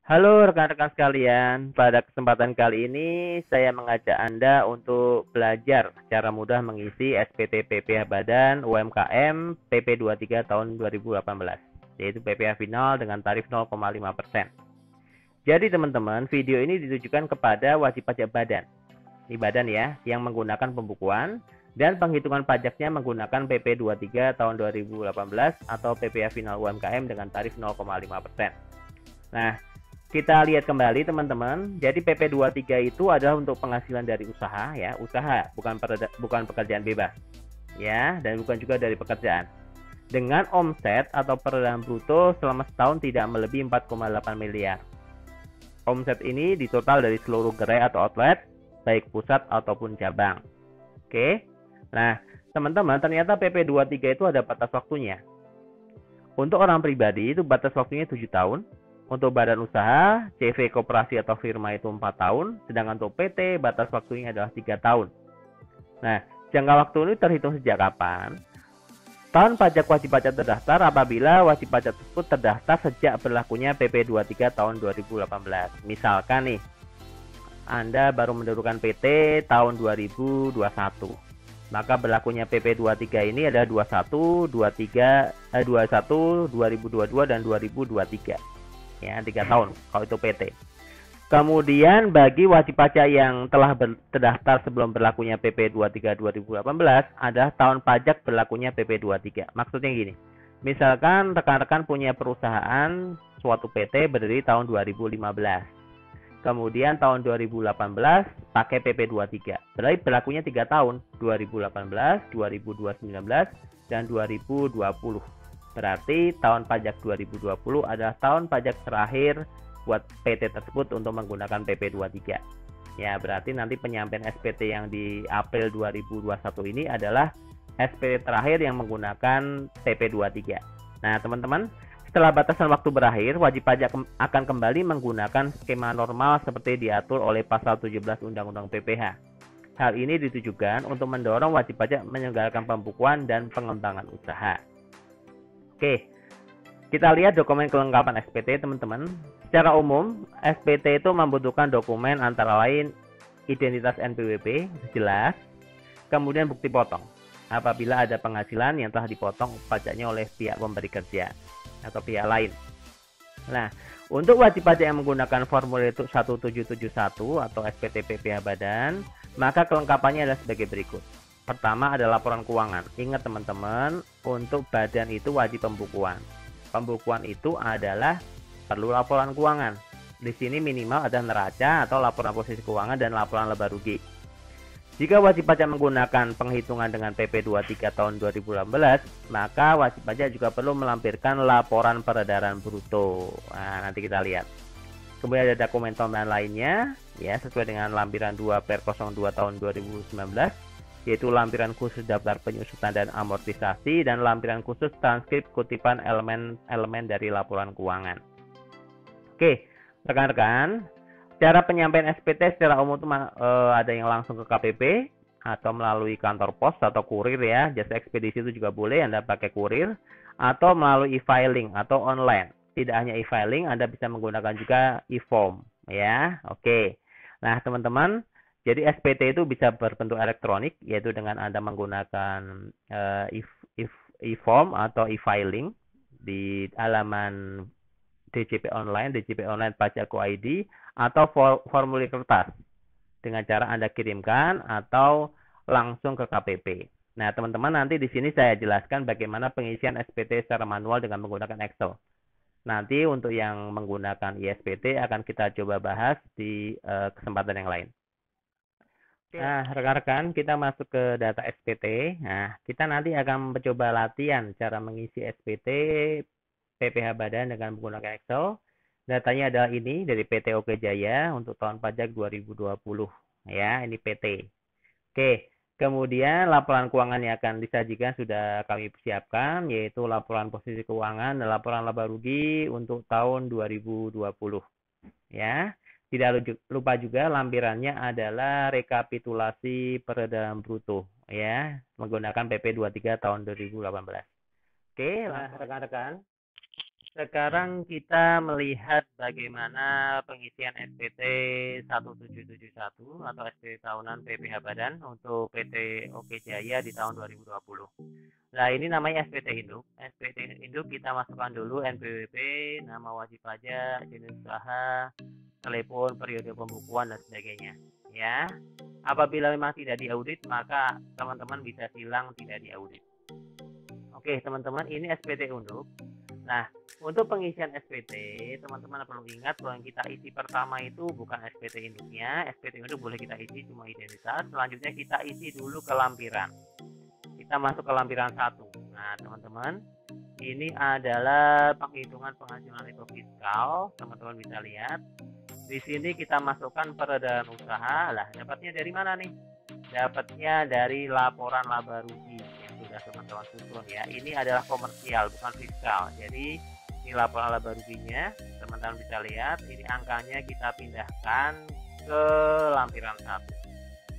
Halo rekan-rekan sekalian, pada kesempatan kali ini saya mengajak Anda untuk belajar cara mudah mengisi SPT PPh Badan UMKM PP 23 tahun 2018, yaitu PPh final dengan tarif 0,5%. Jadi teman-teman, video ini ditujukan kepada wajib pajak badan. Ini badan ya, yang menggunakan pembukuan dan penghitungan pajaknya menggunakan PP 23 tahun 2018 atau PPh final UMKM dengan tarif 0,5%. Nah, kita lihat kembali teman-teman. Jadi PP 23 itu adalah untuk penghasilan dari usaha ya, usaha bukan pekerjaan bebas. Ya, dan bukan juga dari pekerjaan. Dengan omset atau perolehan bruto selama setahun tidak melebihi 4,8 miliar. Omset ini ditotal dari seluruh gerai atau outlet, baik pusat ataupun cabang. Oke. Nah, teman-teman, ternyata PP 23 itu ada batas waktunya. Untuk orang pribadi itu batas waktunya 7 tahun. Untuk badan usaha, CV, koperasi atau firma itu 4 tahun, sedangkan untuk PT batas waktunya adalah 3 tahun. Nah, jangka waktu ini terhitung sejak kapan? Tahun pajak wajib pajak terdaftar apabila wajib pajak tersebut terdaftar sejak berlakunya PP 23 tahun 2018. Misalkan nih, Anda baru mendudukkan PT tahun 2021. Maka berlakunya PP 23 ini adalah 21, 2022 dan 2023. Ya, 3 tahun kalau itu PT. Kemudian bagi wajib pajak yang telah terdaftar sebelum berlakunya PP 23 2018 adalah tahun pajak berlakunya PP 23. Maksudnya gini. Misalkan rekan-rekan punya perusahaan suatu PT berdiri tahun 2015. Kemudian tahun 2018 pakai PP 23. Berarti berlakunya 3 tahun, 2018, 2019 dan 2020. Berarti tahun pajak 2020 adalah tahun pajak terakhir buat PT tersebut untuk menggunakan PP 23. Ya, berarti nanti penyampaian SPT yang di April 2021 ini adalah SPT terakhir yang menggunakan PP 23. Nah, teman-teman, setelah batasan waktu berakhir, wajib pajak akan kembali menggunakan skema normal seperti diatur oleh pasal 17 Undang-Undang PPh. Hal ini ditujukan untuk mendorong wajib pajak menyelenggarakan pembukuan dan pengembangan usaha. Oke, kita lihat dokumen kelengkapan SPT teman-teman. Secara umum, SPT itu membutuhkan dokumen antara lain identitas NPWP, jelas, kemudian bukti potong. Apabila ada penghasilan yang telah dipotong pajaknya oleh pihak pemberi kerja atau pihak lain. Nah, untuk wajib pajak yang menggunakan formulir 1771 atau SPT PPh Badan, maka kelengkapannya adalah sebagai berikut. Pertama ada laporan keuangan. Ingat teman-teman, untuk badan itu wajib pembukuan. Pembukuan itu adalah perlu laporan keuangan. Di sini minimal ada neraca atau laporan posisi keuangan dan laporan laba rugi. Jika wajib pajak menggunakan penghitungan dengan PP 23 tahun 2018, maka wajib pajak juga perlu melampirkan laporan peredaran bruto. Nah, nanti kita lihat. Kemudian ada dokumen tambahan lainnya, ya sesuai dengan lampiran 2/02 tahun 2019. Yaitu lampiran khusus daftar penyusutan dan amortisasi dan lampiran khusus transkrip kutipan elemen-elemen dari laporan keuangan. Oke, rekan-rekan, cara penyampaian SPT secara umum itu ada yang langsung ke KPP atau melalui kantor pos atau kurir ya. Jasa ekspedisi itu juga boleh Anda pakai kurir atau melalui e-filing atau online. Tidak hanya e-filing, Anda bisa menggunakan juga e-form ya. Oke. Nah, teman-teman, jadi SPT itu bisa berbentuk elektronik, yaitu dengan Anda menggunakan e-form atau e-filing di halaman DJP Online Pajak ID, atau formulir kertas dengan cara Anda kirimkan atau langsung ke KPP. Nah, teman-teman, nanti di sini saya jelaskan bagaimana pengisian SPT secara manual dengan menggunakan Excel. Nanti untuk yang menggunakan ISPT akan kita coba bahas di kesempatan yang lain. Nah, rekan-rekan, kita masuk ke data SPT. Nah, kita nanti akan mencoba latihan cara mengisi SPT PPh Badan dengan menggunakan Excel. Datanya adalah ini dari PT Oke Jaya untuk tahun pajak 2020. Ya, ini PT. Oke, kemudian laporan keuangan yang akan disajikan sudah kami persiapkan, yaitu laporan posisi keuangan dan laporan laba rugi untuk tahun 2020. Ya. Tidak lupa juga lampirannya adalah rekapitulasi peredaran bruto ya, menggunakan PP 23 tahun 2018. Oke, rekan-rekan. Sekarang kita melihat bagaimana pengisian SPT 1771 atau SPT tahunan PPh Badan untuk PT Oke Jaya di tahun 2020. Nah, ini namanya SPT induk. SPT induk kita masukkan dulu NPWP, nama wajib pajak, jenis usaha, telepon, periode pembukuan dan sebagainya. Ya. Apabila memang tidak diaudit, maka teman-teman bisa silang tidak diaudit. Oke, teman-teman, ini SPT induk. Nah, untuk pengisian SPT, teman-teman perlu ingat bahwa yang kita isi pertama itu bukan SPT induknya. SPT induk boleh kita isi cuma identitas. Selanjutnya kita isi dulu ke lampiran. Kita masuk ke lampiran 1. Nah, teman-teman, ini adalah penghitungan penghasilan neto fiskal. Teman-teman bisa lihat. Di sini kita masukkan peredaran usaha. Lah, dapatnya dari mana nih? Dapatnya dari laporan laba rugi yang sudah teman-teman susun ya. Ini adalah komersial, bukan fiskal. Jadi ini laporan laba ruginya, teman-teman bisa lihat. Ini angkanya kita pindahkan ke lampiran 1.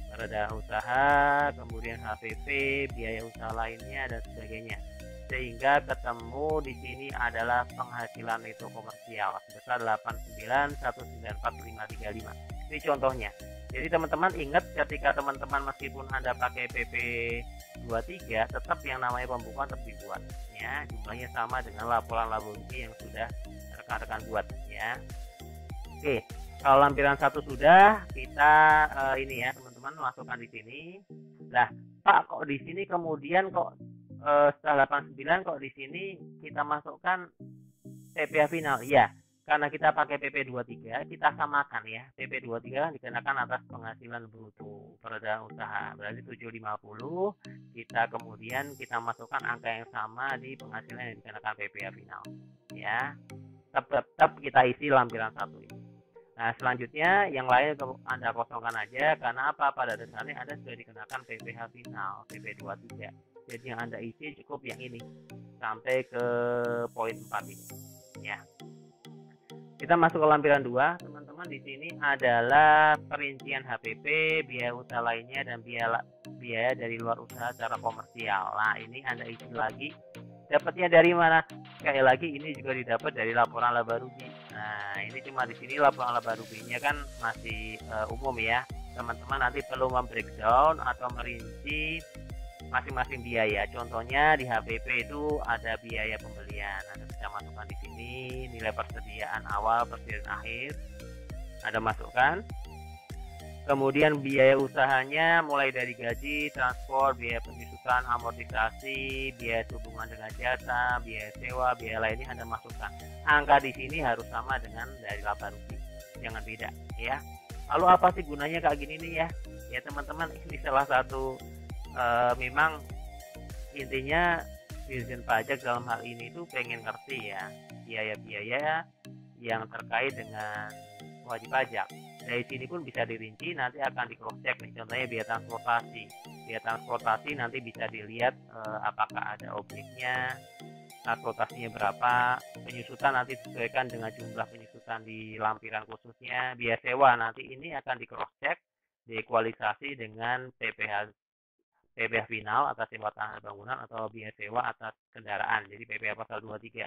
Peredaran usaha, kemudian HPP, biaya usaha lainnya dan sebagainya. Sehingga ketemu di sini adalah penghasilan neto komersial sebesar 89.194.535. Ini contohnya. Jadi teman-teman ingat ketika teman-teman meskipun Anda pakai PP 23 tetap yang namanya pembukuan tetap dibuat ya, jumlahnya sama dengan laporan laba rugi yang sudah rekan-rekan buat ya. Oke, kalau lampiran 1 sudah kita ini ya teman-teman masukkan di sini. Nah, Pak kok di sini kemudian kok setelah 89 kok di sini kita masukkan PPh final? Ya, karena kita pakai PP 23, kita samakan ya. PP 23 dikenakan atas penghasilan bruto peredaran usaha. Berarti 750, kita kemudian kita masukkan angka yang sama di penghasilan yang dikenakan PPh final. Ya. Tetap kita isi lampiran 1 ini. Nah, selanjutnya yang lain Anda kosongkan aja karena apa? Pada dasarnya Anda sudah dikenakan PPh final, PP 23. Jadi yang Anda isi cukup yang ini sampai ke poin 4 ini. Ya. Kita masuk ke lampiran 2, teman-teman. Di sini adalah perincian HPP, biaya usaha lainnya dan biaya dari luar usaha secara komersial. Nah, ini Anda isi lagi. Dapatnya dari mana? Sekali lagi ini juga didapat dari laporan laba rugi. Nah, ini cuma di sini laporan laba ruginya kan masih umum ya. Teman-teman nanti perlu membreakdown atau merinci masing-masing biaya. Contohnya di HPP itu ada biaya pembelian. Anda bisa masukkan di sini nilai persediaan awal, persediaan akhir. Anda masukkan. Kemudian biaya usahanya mulai dari gaji, transport, biaya penyusutan, amortisasi, biaya hubungan dengan jasa, biaya sewa, biaya lainnya Anda masukkan. Angka di sini harus sama dengan dari laba rugi. Jangan beda ya. Lalu apa sih gunanya kayak gini nih ya? Ya teman-teman, ini salah satu memang intinya Dirjen Pajak dalam hal ini itu pengen ngerti ya biaya-biaya yang terkait dengan wajib pajak. Dari sini pun bisa dirinci, nanti akan di cross check nih. Contohnya biaya transportasi. Biaya transportasi nanti bisa dilihat apakah ada objeknya, transportasinya berapa, penyusutan nanti disesuaikan dengan jumlah penyusutan di lampiran khususnya. Biaya sewa nanti ini akan di cross check, diekualisasi dengan PPh final atas sewa tanah bangunan atau biaya sewa atas kendaraan. Jadi PPh pasal 23.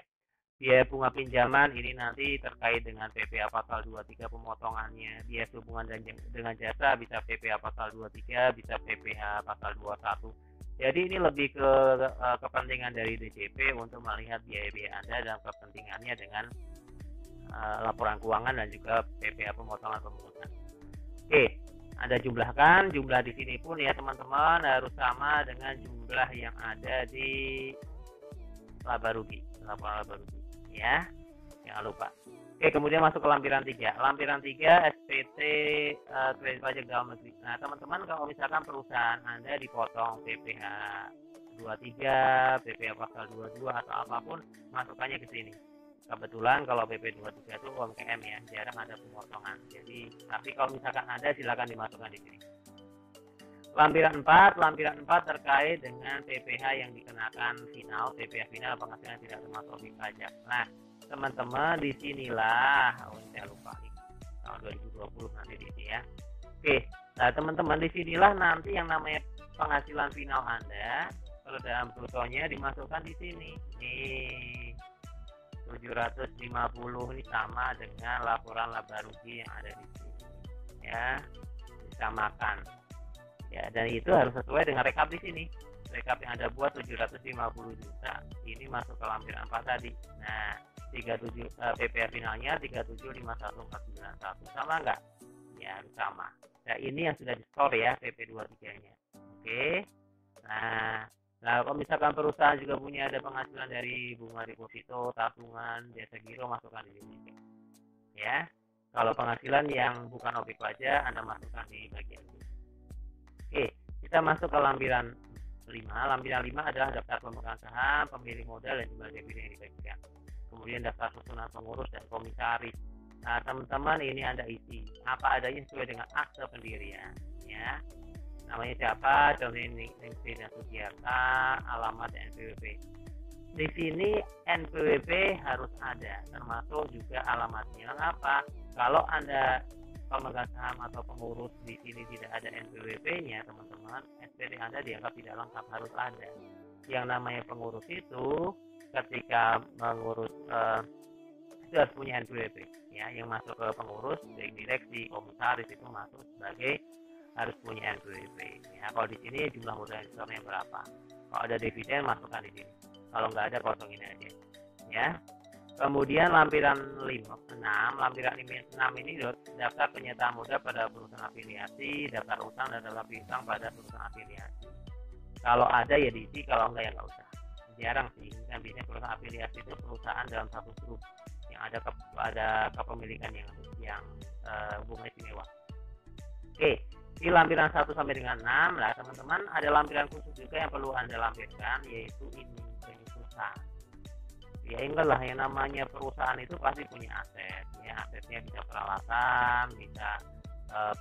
Biaya bunga pinjaman ini nanti terkait dengan PPh pasal 23 pemotongannya. Biaya hubungan dengan jasa bisa PPh pasal 23, bisa PPh pasal 21. Jadi ini lebih ke kepentingan dari DJP untuk melihat biaya-biaya Anda dan kepentingannya dengan laporan keuangan dan juga PPh pemotongan pemungutan. Oke, Anda jumlahkan. Jumlah di sini pun ya teman-teman harus sama dengan jumlah yang ada di laba rugi, laporan laba rugi. Ya, jangan lupa. Oke, kemudian masuk ke lampiran 3. Lampiran 3 SPT kredit pajak dalam negeri. Nah, teman-teman kalau misalkan perusahaan Anda dipotong PPh 23, PPh pasal 22 atau apapun, masukkannya ke sini. Kebetulan kalau PP 23 itu UMKM ya, jarang ada pemotongan. Jadi, tapi kalau misalkan ada silakan dimasukkan di sini. Lampiran 4 terkait dengan PPh yang dikenakan final, PPh final penghasilan tidak termasuk objek pajak. Nah, teman-teman disinilah, saya lupa nih, tahun 2020 nanti di sini ya. Oke, nah teman-teman disinilah nanti yang namanya penghasilan final Anda, kalau dalam brutonya dimasukkan di sini. Nih, 750 ini sama dengan laporan laba rugi yang ada di sini. Ya, disamakan. Ya, dan itu harus sesuai dengan rekap di sini. Rekap yang Anda buat 750 juta. Ini masuk ke lampiran 4 tadi. Nah, 37 PPR finalnya 3751491. Sama enggak? Ya, sama. Nah, ini yang sudah di-store ya PP23-nya. Oke. Nah, kalau misalkan perusahaan juga punya ada penghasilan dari bunga deposito, tabungan, jasa giro, masukkan di sini. Ya. Kalau penghasilan yang bukan objek pajak, Anda masukkan di bagian ini. Oke, kita masuk ke lampiran 5. Lampiran 5 adalah daftar pemegang saham, pemilik modal, dan jumlah dividen yang dibagikan. Kemudian daftar susunan pengurus dan komisaris. Nah, teman-teman, ini Anda isi apa adanya sesuai dengan akte pendirian. Ya, namanya siapa? Contohnya Ningsih dan Sugiarta, alamat NPWP. Di sini NPWP harus ada, termasuk juga alamatnya. Kenapa? Kalau Anda pemegang saham atau pengurus di sini tidak ada NPWP-nya, teman-teman, SPT Anda dianggap tidak lengkap, harus ada. Yang namanya pengurus itu ketika mengurus itu harus punya NPWP. Ya, yang masuk ke pengurus, baik direksi, komisaris itu masuk sebagai harus punya NPWP. Ya, kalau di sini jumlah modal investornya berapa? Kalau ada dividen masukkan di sini. Kalau nggak ada kosongin aja. Ya. Kemudian lampiran 6, lampiran 6 ini daftar penyertaan modal pada perusahaan afiliasi, daftar utang dan daftar piutang pada perusahaan afiliasi. Kalau ada ya diisi, kalau enggak ya nggak usah. Jarang sih, kan biasanya perusahaan afiliasi itu perusahaan dalam satu grup yang ada kepemilikan yang hubungan istimewa. Oke, di lampiran 1 sampai dengan 6, lah teman-teman ada lampiran khusus juga yang perlu Anda lampirkan, yaitu ini penyusutan. Ya, ingatlah yang namanya perusahaan itu pasti punya aset. Ya, asetnya bisa peralatan, bisa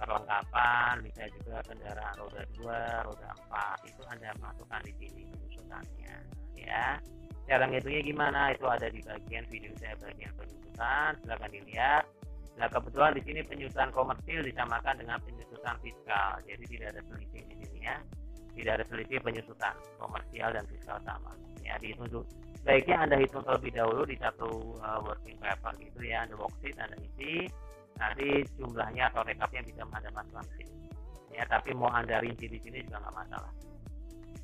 perlengkapan, bisa juga kendaraan roda 2, roda 4. Itu Anda masukkan di sini penyusutannya. Ya, cara ngitungnya gimana? Itu ada di bagian video saya bagian penyusutan. Silakan dilihat. Nah, kebetulan di sini penyusutan komersil disamakan dengan penyusutan fiskal. Jadi tidak ada selisih di sini ya. Tidak ada selisih penyusutan komersial dan fiskal sama. Ya, dihitung dulu. Baiknya Anda hitung terlebih dahulu di satu working paper gitu ya, Anda worksheet, Anda isi, nanti jumlahnya atau rekapnya bisa Anda masukkan ke sini. Ya, tapi mau Anda rinci di sini juga nggak masalah.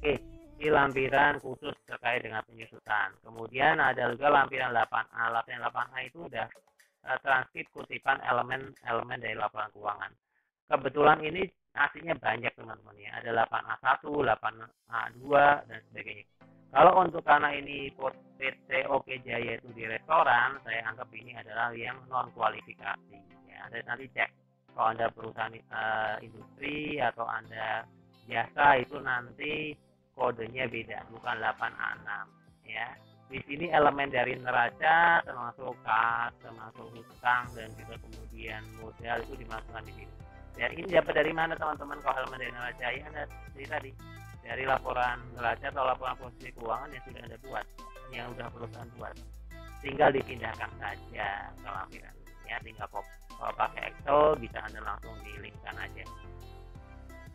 Oke, di lampiran khusus terkait dengan penyusutan. Kemudian ada juga lampiran 8A. Lampiran 8A itu udah transkrip kutipan elemen dari laporan keuangan. Kebetulan ini aslinya banyak teman-teman ya, ada 8A1, 8A2 dan sebagainya. Kalau untuk karena ini PT Oke Jaya itu di restoran, saya anggap ini adalah yang non kualifikasi. Ya, Anda nanti cek. Kalau Anda perusahaan industri atau Anda jasa itu nanti kodenya beda, bukan 8A6. Ya, di sini elemen dari neraca termasuk kas, termasuk hutang dan juga kemudian modal itu dimasukkan di sini. Dan ini dapat dari mana teman-teman? Kalau elemen dari neraca ya Anda tadi dari laporan neraca atau laporan posisi keuangan yang sudah Anda buat, yang sudah perusahaan buat, tinggal dipindahkan saja ke lampiran. Ya, tinggal kalau pakai Excel bisa Anda langsung di-linkkan aja.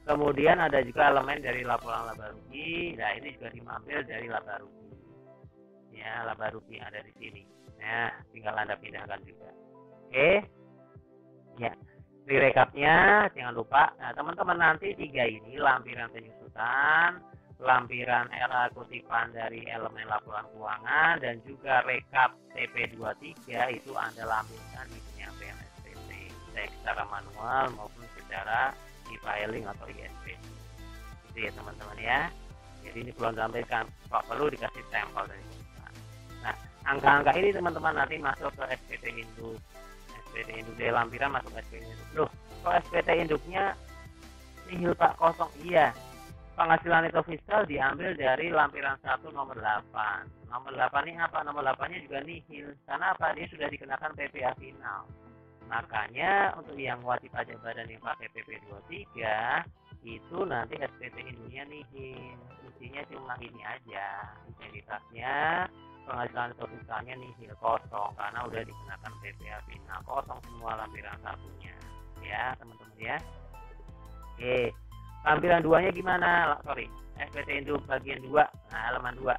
Kemudian ada juga elemen dari laporan laba rugi. Nah, ini juga diambil dari laba rugi. Ya, laba rugi yang ada di sini. Nah, tinggal Anda pindahkan juga. Oke. Ya. Di rekapnya jangan lupa. Nah, teman-teman nanti 3 ini lampiran penyusutan, lampiran LA kutipan dari elemen laporan keuangan dan juga rekap TP23 itu Anda lampirkan di penyampaian SPT baik secara manual maupun secara e-filing atau ISP. Itu ya teman-teman ya. Jadi ini perlu disampaikan, perlu dikasih sampel dari perusahaan. Nah, angka-angka ini teman-teman nanti masuk ke SPT induk. SPT induk dari lampiran masuk SPT induk. Loh, kok SPT induknya nihil Pak kosong? Iya. Penghasilan neto fiskal diambil dari lampiran 1 nomor 8. Nomor 8 ini apa? Nomor 8-nya juga nihil. Karena apa? Dia sudah dikenakan PPA final. Makanya untuk yang wajib pajak badan yang pakai PP23 itu nanti SPT induknya nihil. Isinya cuma ini aja. Identitasnya, penghasilan neto fiskalnya nihil kosong karena udah dikenakan PPA final, kosong semua lampiran satunya ya teman-teman ya. Oke, lampiran 2-nya gimana? SPT induk bagian 2, nah halaman 2.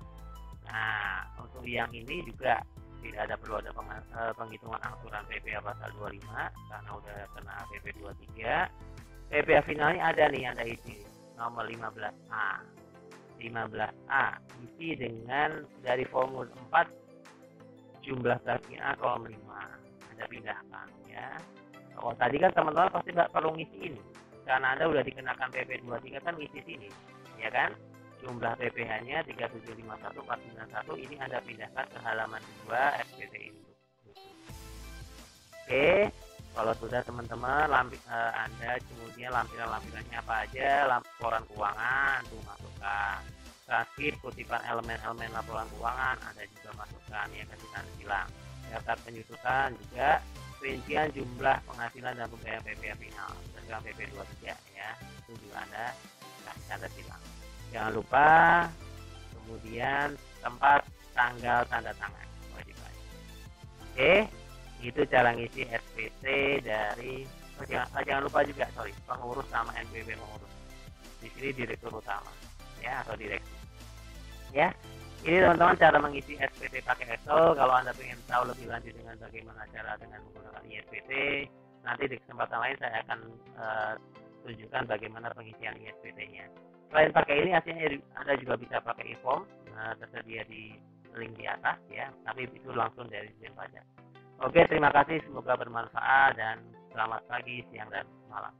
Nah, untuk yang ini juga tidak ada perlu ada penghitungan angsuran PPh pasal 25 karena udah kena PP 23. PPh finalnya ada nih, Anda isi nomor 15A. 15A isi dengan dari formulir 4 jumlah fraksi A kolom 5. Anda pindahkan ya. Oh, tadi kan teman-teman pasti perlu ngisi ini. Karena Anda udah dikenakan PP 23 kan ngisi sini. Ya kan? Jumlah PPh-nya 3751491 ini Anda pindahkan ke halaman 2 SPT ini. Oke, kalau sudah teman-teman Anda kemudian lampiran-lampirannya apa aja, laporan keuangan tuh masukkan. Transkrip kutipan elemen-elemen laporan keuangan Anda juga masukkan ya, kasih tanda silang. Daftar penyusutan juga, rincian jumlah penghasilan dan pembayaran PPh final berdasarkan PP 23 ya, itu juga Anda kasih tanda silang. Jangan lupa kemudian tempat, tanggal, tanda tangan wajib pajak. Oke, itu cara ngisi SPT dari jangan lupa juga pengurus sama NPWP pengurus. Di sini direktur utama ya atau direksi. Ya. Ini teman-teman cara mengisi SPT pakai Excel. Kalau Anda ingin tahu lebih lanjut dengan bagaimana cara dengan menggunakan ISPT, nanti di kesempatan lain saya akan tunjukkan bagaimana pengisian ISPT-nya. Selain pakai ini, hasilnya Anda juga bisa pakai e-form, tersedia di link di atas ya, tapi itu langsung dari Dijen Pajak. Oke, terima kasih, semoga bermanfaat dan selamat pagi, siang, dan malam.